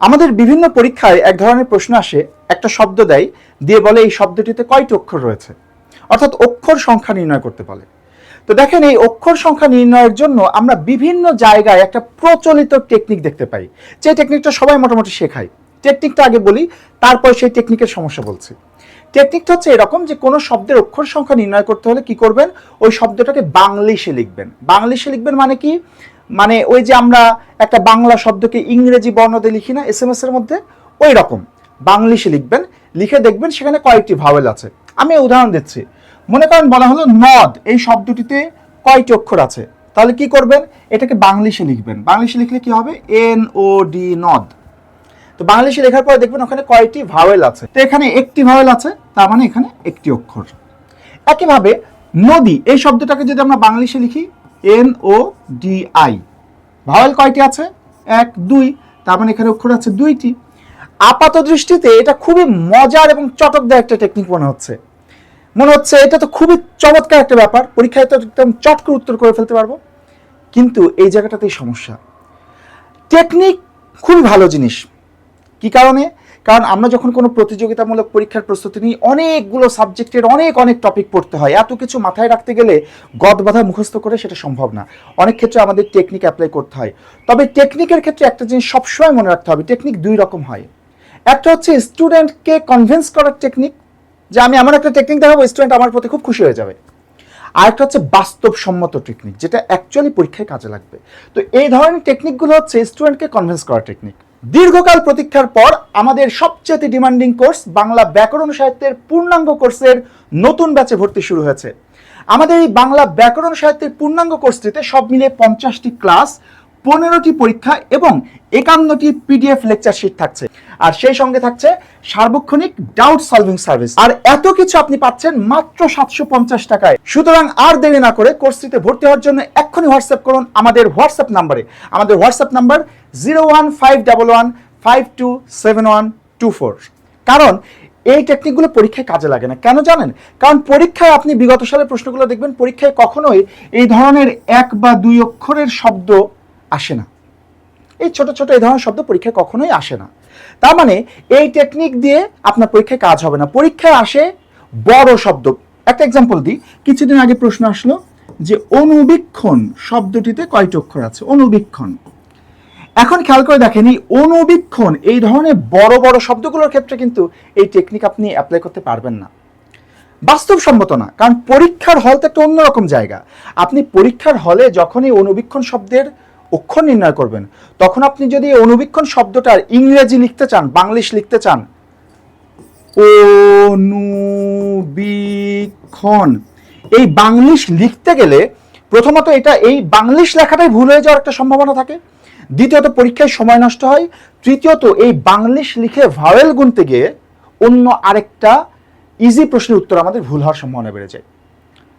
আমাদের বিভিন্ন পরীক্ষায় এক ধরনের প্রশ্ন আসে, একটা শব্দ দেয়, দিয়ে বলে এই শব্দটিতে কয়টি অক্ষর রয়েছে, অর্থাৎ অক্ষর সংখ্যা নির্ণয় করতে বলে। তো দেখেন, এই অক্ষর সংখ্যা নির্ণয়ের জন্য আমরা বিভিন্ন জায়গায় একটা প্রচলিত টেকনিক দেখতে পাই, যে টেকনিকটা সবাই মোটামুটি শেখায়। টেকনিকটা আগে বলি, তারপর সেই টেকনিকের সমস্যা বলছি। টেকনিকটা হচ্ছে এরকম যে কোনো শব্দের অক্ষর সংখ্যা নির্ণয় করতে হলে কি করবেন, ওই শব্দটাকে বাংলিশে লিখবেন। বাংলিশে লিখবেন মানে কি, মানে ওই যে আমরা একটা বাংলা শব্দকে ইংরেজি বর্ণ দিয়ে লিখি না এসএমএস এর মধ্যে, ওই রকম বাংলিশে লিখবেন। লিখে দেখবেন সেখানে কয়েকটি ভাওয়েল আছে। আমি উদাহরণ দিচ্ছি, মনে করেন বলা হলো নদ, এই শব্দটিতে কয়টি অক্ষর আছে, তাহলে কি করবেন, এটাকে বাংলিশে লিখবেন। বাংলিশে লিখলে কি হবে, NOD, নদ। তো বাংলিশে লেখার পরে দেখবেন ওখানে কয়টি ভাওয়েল আছে, তো এখানে একটি ভাওয়েল আছে, তার মানে এখানে একটি অক্ষর। একইভাবে নদী, এই শব্দটাকে যদি আমরা বাংলিশে লিখি NODI, ভাওয়েল কয়টি আছে, 1, 2, তার মানে এখানে অক্ষর আছে 2টি। আপাত দৃষ্টিতে এটা খুবই মজার এবং চটকদার একটা টেকনিক মনে হচ্ছে এটা তো খুবই চমৎকার একটা ব্যাপার, পরীক্ষায় তো একদম চট করে উত্তর করে ফেলতে পারবো। কিন্তু এই জায়গাটাতেই সমস্যা। টেকনিক খুবই ভালো জিনিস, কি কারণে, কারণ আমরা যখন কোনো প্রতিযোগিতামূলক পরীক্ষার প্রস্তুতি নিই, অনেকগুলো সাবজেক্টের অনেক টপিক পড়তে হয়, এত কিছু মাথায় রাখতে গেলে গদ বাঁধা মুখস্থ করে সেটা সম্ভব না। অনেক ক্ষেত্রে আমাদের টেকনিক অ্যাপ্লাই করতে হয়। তবে টেকনিকের ক্ষেত্রে একটা জিনিস সবসময় মনে রাখতে হবে, টেকনিক দুই রকম হয়। একটা হচ্ছে স্টুডেন্টকে কনভিন্স করার টেকনিক, যে আমি এমন একটা টেকনিক দেখাবো স্টুডেন্ট আমার প্রতি খুব খুশি হয়ে যাবে। আর একটা হচ্ছে বাস্তবসম্মত টেকনিক, যেটা অ্যাকচুয়ালি পরীক্ষায় কাজে লাগবে। তো এই ধরনের টেকনিকগুলো হচ্ছে স্টুডেন্টকে কনভিন্স করার টেকনিক। দীর্ঘকাল প্রতীক্ষার পর আমাদের সবচেয়ে ডিমান্ডিং কোর্স বাংলা ব্যাকরণ সাহিত্যের পূর্ণাঙ্গ কোর্সের নতুন ব্যাচে ভর্তি শুরু হয়েছে। আমাদের এই বাংলা ব্যাকরণ সাহিত্যের পূর্ণাঙ্গ কোর্সটিতে সব মিলে 50টি ক্লাস, 15টি পরীক্ষা এবং 51টি PDF লেকচার শিট থাকছে। আর সেই সঙ্গে থাকছে সার্বক্ষণিক ডাউট সলভিং সার্ভিস। আর এত কিছু আপনি পাচ্ছেন মাত্র 750 টাকায়। সুতরাং আর দেরি না করে কোর্সটিতে ভর্তি হওয়ার জন্য এক্ষুনি হোয়াটসঅ্যাপ করুন আমাদের হোয়াটসঅ্যাপ নাম্বারে। আমাদের হোয়াটসঅ্যাপ নাম্বার 01511527124। কারণ এই টেকনিকগুলো পরীক্ষায় কাজে লাগে না, কেন জানেন? কারণ পরীক্ষায় আপনি বিগত সালের প্রশ্নগুলো দেখবেন, পরীক্ষায় কখনোই এই ধরনের 1 বা 2 অক্ষরের শব্দ আসে না। এই ছোট ছোট এই ধরনের শব্দ পরীক্ষায় কখনোই আসে না। তার মানে এই টেকনিক দিয়ে আপনার পরীক্ষায় কাজ হবে না, পরীক্ষায় আসে বড় শব্দ। একটা এক্সাম্পল দিই, কিছুদিন আগে প্রশ্ন আসলো যে অনুবীক্ষণ শব্দটিতে কয়টি অক্ষর আছে, অনুবীক্ষণ। এখন খেয়াল করে দেখেন, এই অনুবীক্ষণ এই ধরনের বড় বড় শব্দগুলোর ক্ষেত্রে কিন্তু এই টেকনিক আপনি অ্যাপ্লাই করতে পারবেন না, বাস্তবসম্মত না। কারণ পরীক্ষার হল তো একটা অন্যরকম জায়গা। আপনি পরীক্ষার হলে যখন এই অনুবীক্ষণ শব্দের অক্ষর নির্ণয় করবেন, তখন আপনি যদি অনুবীক্ষণ শব্দটার ইংরেজি লিখতে চান, বাংলিশ লিখতে চান, অনুবীক্ষণ, এই বাংলিশ লিখতে গেলে প্রথমত এটা এই বাংলিশ লেখাটাই ভুল হয়ে যাওয়ার একটা সম্ভাবনা থাকে, দ্বিতীয়ত পরীক্ষায় সময় নষ্ট হয়, তৃতীয়ত এই বাংলিশ লিখে ভাওয়েল গুনতে গিয়ে অন্য আরেকটা ইজি প্রশ্নের উত্তর আমাদের ভুল হওয়ার সম্ভাবনা বেড়ে যায়।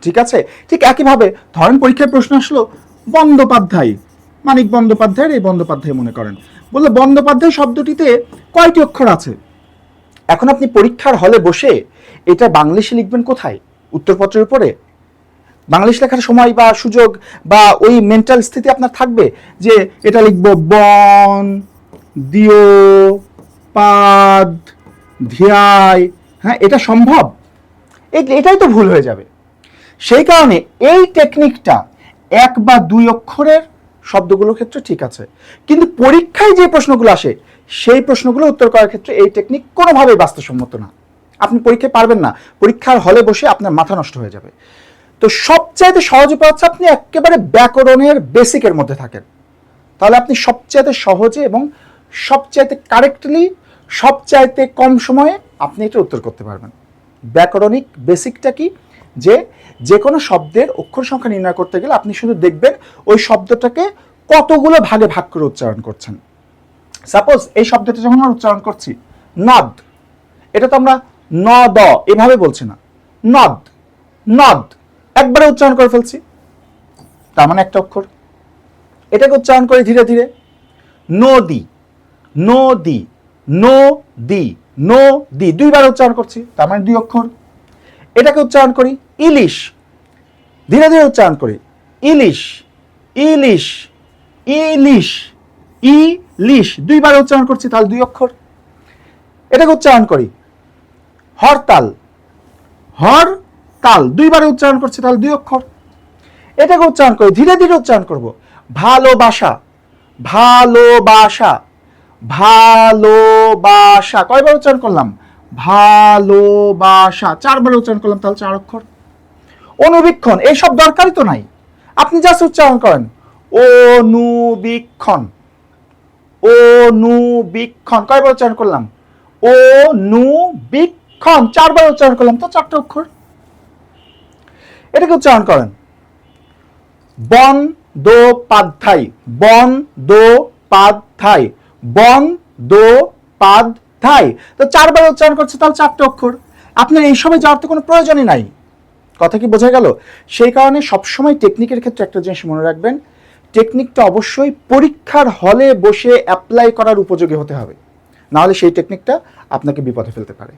ঠিক আছে, ঠিক একইভাবে ধরেন পরীক্ষায় প্রশ্ন আসলো বন্দ্যোপাধ্যায়, মানিক বন্দ্যোপাধ্যায়ের এই বন্দ্যোপাধ্যায় মনে করেন, বললো বন্দ্যোপাধ্যায় শব্দটিতে কয়টি অক্ষর আছে। এখন আপনি পরীক্ষার হলে বসে এটা বাংলিশে লিখবেন কোথায়, উত্তরপত্রের উপরে? বাংলিশ লেখার সময় বা সুযোগ বা ওই মেন্টাল স্থিতি আপনার থাকবে যে এটা লিখবো বন দিও পাদ ধিয়ায়, হ্যাঁ এটা সম্ভব? এটাই তো ভুল হয়ে যাবে। সেই কারণে এই টেকনিকটা 1 বা 2 অক্ষরের শব্দগুলোর ক্ষেত্রে ঠিক আছে, কিন্তু পরীক্ষায় যে প্রশ্নগুলো আসে সেই প্রশ্নগুলো উত্তর করার ক্ষেত্রে এই টেকনিক কোনোভাবেই বাস্তবসম্মত না। আপনি পরীক্ষায় পারবেন না, পরীক্ষার হলে বসে আপনার মাথা নষ্ট হয়ে যাবে। তো সবচাইতে সহজ উপায় হচ্ছে আপনি একেবারে ব্যাকরণের বেসিকের মধ্যে থাকেন, তাহলে আপনি সবচাইতে সহজে এবং সবচাইতে কারেক্টলি সবচাইতে কম সময়ে আপনি এটা উত্তর করতে পারবেন। ব্যাকরণিক বেসিকটা কি, যে কোনো শব্দের অক্ষর সংখ্যা নির্ণয় করতে গেলে আপনি শুধু দেখবেন ওই শব্দটাকে কতগুলো ভাগে ভাগ করে উচ্চারণ করছেন। সাপোজ এই শব্দটা যখন আমরা উচ্চারণ করছি নদ, এটা তো আমরা ন দ এভাবে বলছি না, নদ নদ একবারে উচ্চারণ করে ফেলছি, তার মানে একটা অক্ষর। এটাকে উচ্চারণ করি ধীরে ধীরে, নদী নদী নদী নদী, 2 বার উচ্চারণ করছি, তার মানে 2 অক্ষর। এটাকে উচ্চারণ করি ইলিশ, ধীরে ধীরে উচ্চারণ করি ইলিশ ইলিশ ইলিশ, ইলিশ, দুইবার উচ্চারণ করছি তাহলে 2 অক্ষর। এটাকে উচ্চারণ করি হরতাল, হরতাল, দুইবার উচ্চারণ করছি তাহলে 2 অক্ষর। এটাকে উচ্চারণ করি, ধীরে ধীরে উচ্চারণ করব, ভালোবাসা, ভালোবাসা, ভালোবাসা, কয়বার উচ্চারণ করলাম? ভালোবাসা, 4বার উচ্চারণ করলাম তাহলে 4 অক্ষর। অনুবীক্ষণ, এই সব দরকারই তো নাই, আপনি জাস্ট উচ্চারণ করেন অনুবীক্ষণ, অনুবীক্ষণ, কয়বার উচ্চারণ করলাম? অনুবীক্ষণ, 4বার উচ্চারণ করলাম তো 4টে অক্ষর। এটাকে উচ্চারণ করেন বন্দ্যোপাধ্যায়, বন্দ্যোপাধ্যায়, বন্দ্যোপাধ্যায়, তো 4বার উচ্চারণ করছে তাহলে 4টে অক্ষর। আপনার এই সময় যাওয়ার তো কোনো প্রয়োজনই নাই। কথা কি বোঝা গেল? সেই কারণে সবসময় টেকনিকের ক্ষেত্রে একটা জিনিস মনে রাখবেন, টেকনিকটা অবশ্যই পরীক্ষার হলে বসে অ্যাপ্লাই করার উপযোগী হতে হবে, নাহলে সেই টেকনিকটা আপনাকে বিপদে ফেলতে পারে।